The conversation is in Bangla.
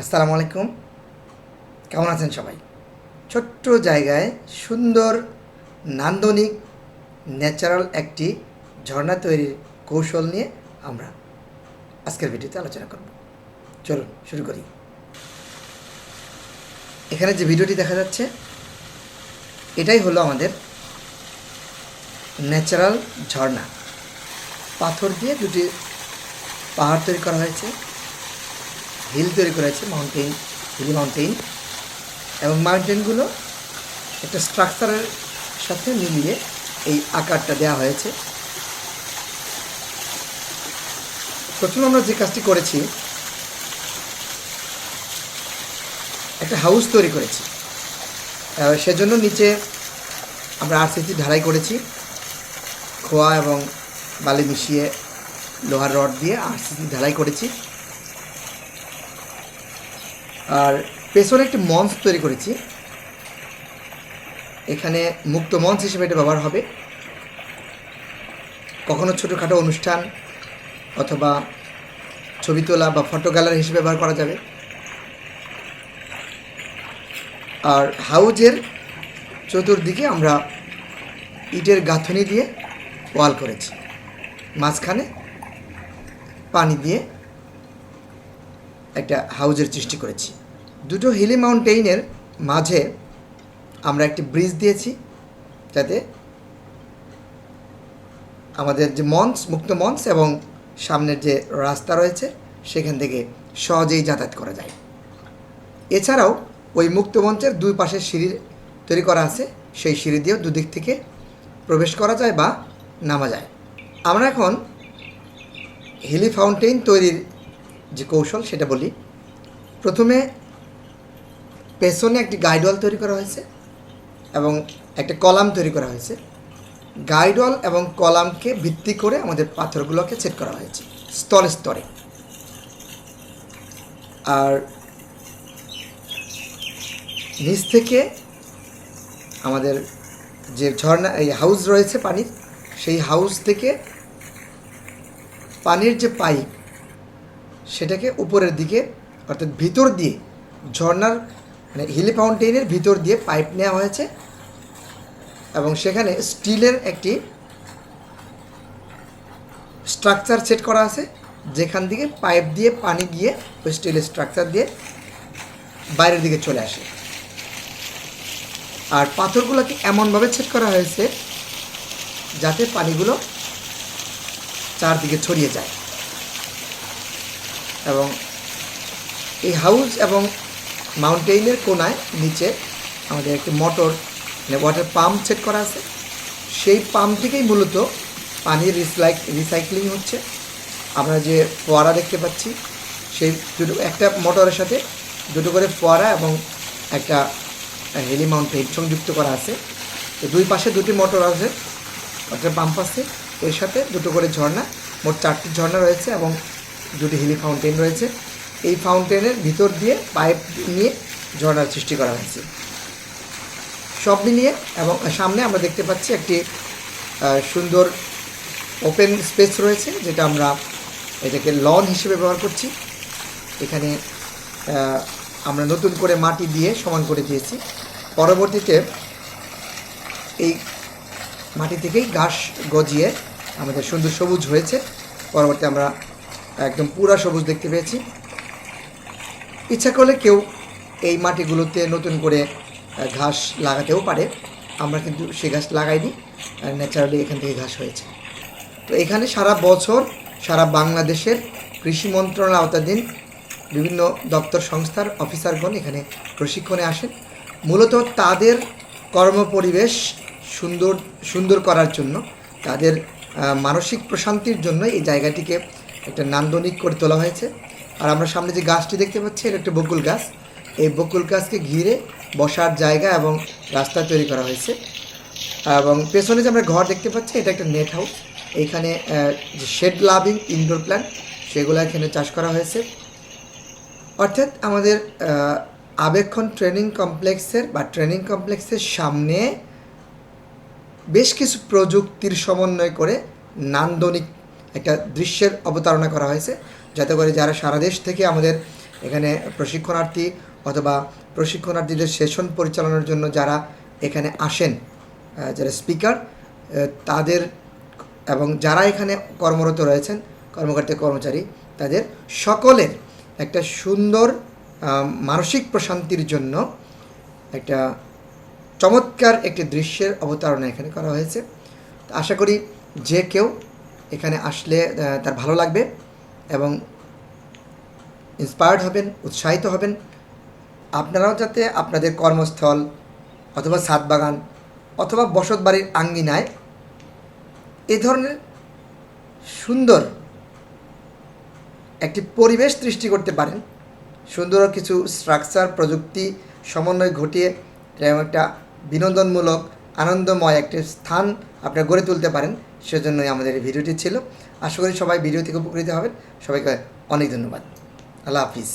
আসসালামু আলাইকুম। কেমন আছেন সবাই? ছোট্ট জায়গায় সুন্দর নান্দনিক ন্যাচারাল একটি ঝর্ণা তৈরির কৌশল নিয়ে আমরা আজকের ভিডিওতে আলোচনা করব। চলুন শুরু করি। এখানে যে ভিডিওটি দেখা যাচ্ছে এটাই হলো আমাদের ন্যাচারাল ঝর্ণা। পাথর দিয়ে দুটি পাহাড় তৈরি করা হয়েছে, হিল তৈরি করা হয়েছে, মাউন্টেন, হিলি মাউন্টেন, এবং মাউন্টেনগুলো একটা স্ট্রাকচারের সাথে মিলিয়ে এই আকারটা দেওয়া হয়েছে। প্রথমে আমরা যে কাজটি করেছি, একটা হাউস তৈরি করেছি। সেজন্য নিচে আমরা আরসিসি ঢালাই করেছি, খোয়া এবং বালি মিশিয়ে লোহার রড দিয়ে আরসিসি ঢালাই করেছি। আর পেছনে একটি মঞ্চ তৈরি করেছি। এখানে মুক্ত মঞ্চ হিসেবে এটা ব্যবহার হবে। কখনো ছোটোখাটো অনুষ্ঠান অথবা ছবি তোলা বা ফটো গ্যালারি হিসেবে ব্যবহার করা যাবে। আর হাউজের চতুর্দিকে আমরা ইটের গাঁথনি দিয়ে ওয়াল করেছি, মাঝখানে পানি দিয়ে একটা হাউজের সৃষ্টি করেছি। দুটো হিলি মাউন্টেইনের মাঝে আমরা একটি ব্রিজ দিয়েছি, যাতে আমাদের যে মঞ্চ, মুক্ত মঞ্চ এবং সামনের যে রাস্তা রয়েছে সেখান থেকে সহজেই যাতায়াত করা যায়। এছাড়াও ওই মুক্ত মঞ্চের দুই পাশে সিঁড়ি তৈরি করা আছে, সেই সিঁড়ি দিয়েও দুদিক থেকে প্রবেশ করা যায় বা নামা যায়। আমরা এখন হিলি ফাউন্টেন তৈরির যে কৌশল সেটা বলি। প্রথমে পেছনে একটি গাইডওয়াল তৈরি করা হয়েছে এবং একটা কলাম তৈরি করা হয়েছে। গাইডওয়াল এবং কলামকে ভিত্তি করে আমাদের পাথরগুলোকে সেট করা হয়েছে স্তরে স্তরে। আর নিচ থেকে আমাদের যে ঝর্ণা, এই হাউস রয়েছে পানির, সেই হাউস থেকে পানির যে পাইপ সেটাকে উপরের দিকে অর্থাৎ ভিতর দিয়ে ঝর্ণার মানে হিলি ফাউন্টেনের ভিতর দিয়ে পাইপ নেওয়া হয়েছে এবং সেখানে স্টিলের একটি স্ট্রাকচার সেট করা আছে, যেখান থেকে পাইপ দিয়ে পানি গিয়ে ওই স্টিলের স্ট্রাকচার দিয়ে বাইরের দিকে চলে আসে। আর পাথরগুলোকে এমনভাবে সেট করা হয়েছে যাতে পানিগুলো চারদিকে ছড়িয়ে যায়। এবং এই হাউস এবং মাউন্টেইনের কোনায় নিচে আমাদের একটি মোটর মানে ওয়াটার পাম্প সেট করা আছে। সেই পাম্প থেকেই মূলত পানির রিসাইক্লিং হচ্ছে। আমরা যে ফোয়ারা দেখতে পাচ্ছি, সেই দুটো, একটা মোটরের সাথে দুটো করে ফোয়ারা এবং একটা হিলি মাউন্টেন সংযুক্ত করা আছে। তো দুই পাশে দুটি মোটর আছে, ওয়াটার পাম্প আছে, এর সাথে দুটো করে ঝর্ণা, মোট 4টি ঝর্ণা রয়েছে এবং দুটি হিলি ফাউন্টেন রয়েছে। এই ফাউন্টেনের ভিতর দিয়ে পাইপ নিয়ে ঝর্ণার সৃষ্টি করা হয়েছে সব মিলিয়ে। এবং সামনে আমরা দেখতে পাচ্ছি একটি সুন্দর ওপেন স্পেস রয়েছে, যেটা আমরা এটাকে লন হিসেবে ব্যবহার করছি। এখানে আমরা নতুন করে মাটি দিয়ে সমান করে দিয়েছি। পরবর্তীতে এই মাটি থেকেই ঘাস গজিয়ে আমাদের সুন্দর সবুজ হয়েছে। পরবর্তী আমরা একদম পুরা সবুজ দেখতে পেয়েছি। ইচ্ছা করলে কেউ এই মাটিগুলোতে নতুন করে ঘাস লাগাতেও পারে, আমরা কিন্তু সে ঘাস লাগাইনি, ন্যাচারালি এখান থেকে ঘাস হয়েছে। তো এখানে সারা বছর সারা বাংলাদেশের কৃষি মন্ত্রণালয়ের আওতাধীন বিভিন্ন দপ্তর সংস্থার অফিসারগণ এখানে প্রশিক্ষণে আসেন, মূলত তাদের কর্মপরিবেশ সুন্দর করার জন্য, তাদের মানসিক প্রশান্তির জন্য এই জায়গাটিকে একটা নান্দনিক করে তোলা হয়েছে। আর আমরা সামনে যে গাছটি দেখতে পাচ্ছি, এটা একটা বকুল গাছ। এই বকুল গাছকে ঘিরে বসার জায়গা এবং রাস্তা তৈরি করা হয়েছে। এবং পেছনে যে আমরা ঘর দেখতে পাচ্ছি, এটা একটা নেট হাউস। এইখানে যে শেড লাভিং ইনডোর প্ল্যান্ট সেগুলো এখানে চাষ করা হয়েছে। অর্থাৎ আমাদের আবেক্ষণ ট্রেনিং কমপ্লেক্সের সামনে বেশ কিছু প্রযুক্তির সমন্বয় করে নান্দনিক একটা দৃশ্যের অবতারণা করা হয়েছে, যাতে করে যারা সারা দেশ থেকে আমাদের এখানে প্রশিক্ষণার্থী অথবা প্রশিক্ষণার্থীদের সেশন পরিচালনার জন্য যারা এখানে আসেন, যারা স্পিকার, তাদের এবং যারা এখানে কর্মরত রয়েছেন, কর্মকর্তা কর্মচারী, তাদের সকলের একটা সুন্দর মানসিক প্রশান্তির জন্য একটা চমৎকার একটি দৃশ্যের অবতারণা এখানে করা হয়েছে। তো আশা করি যে কেউ এখানে আসলে তার ভালো লাগবে এবং ইন্সপায়ার্ড হবেন, উৎসাহিত হবেন। আপনারাও যাতে আপনাদের কর্মস্থল অথবা ছাদ বাগান অথবা বসত বাড়ির আঙ্গিনায় এ ধরনের সুন্দর একটি পরিবেশ সৃষ্টি করতে পারেন, সুন্দর কিছু স্ট্রাকচার প্রযুক্তি সমন্বয় ঘটিয়ে এরকম একটা বিনোদনমূলক আনন্দময় একটি স্থান আপনারা গড়ে তুলতে পারেন, সেজন্যই আমাদের এই ভিডিওটি ছিল। আশা করি সবাই ভিডিও থেকে উপকৃত হবেন। সবাইকে অনেক ধন্যবাদ। আল্লাহ হাফিজ।